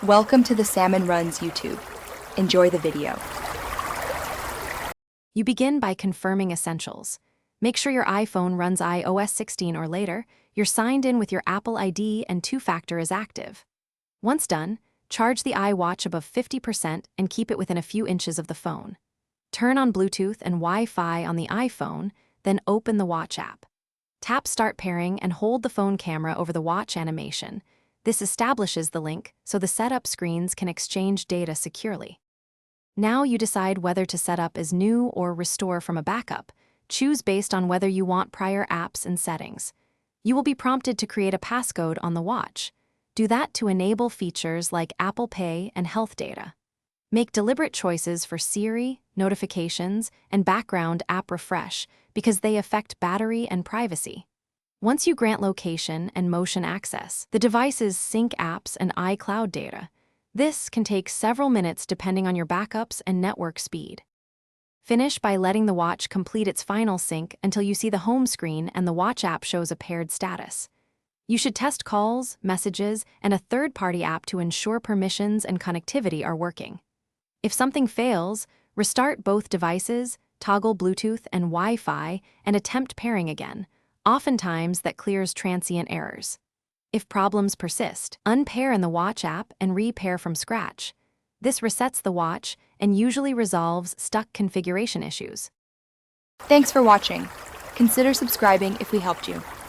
Welcome to the Salmon Runs YouTube. Enjoy the video. You begin by confirming essentials. Make sure your iPhone runs iOS 16 or later, you're signed in with your Apple ID, and two-factor is active. Once done, charge the Iwatch above 50% and keep it within a few inches of the phone. Turn on Bluetooth and Wi-Fi on the iPhone, then open the watch app. Tap Start Pairing and hold the phone camera over the watch animation. This establishes the link so the setup screens can exchange data securely. Now you decide whether to set up as new or restore from a backup. Choose based on whether you want prior apps and settings. You will be prompted to create a passcode on the watch. Do that to enable features like Apple Pay and health data. Make deliberate choices for Siri, notifications, and background app refresh because they affect battery and privacy. Once you grant location and motion access, the devices sync apps and iCloud data. This can take several minutes depending on your backups and network speed. Finish by letting the watch complete its final sync until you see the home screen and the watch app shows a paired status. You should test calls, messages, and a third-party app to ensure permissions and connectivity are working. If something fails, restart both devices, toggle Bluetooth and Wi-Fi, and attempt pairing again. Oftentimes that clears transient errors. If problems persist, unpair in the watch app and repair from scratch. This resets the watch and usually resolves stuck configuration issues. Thanks for watching. Consider subscribing if we helped you.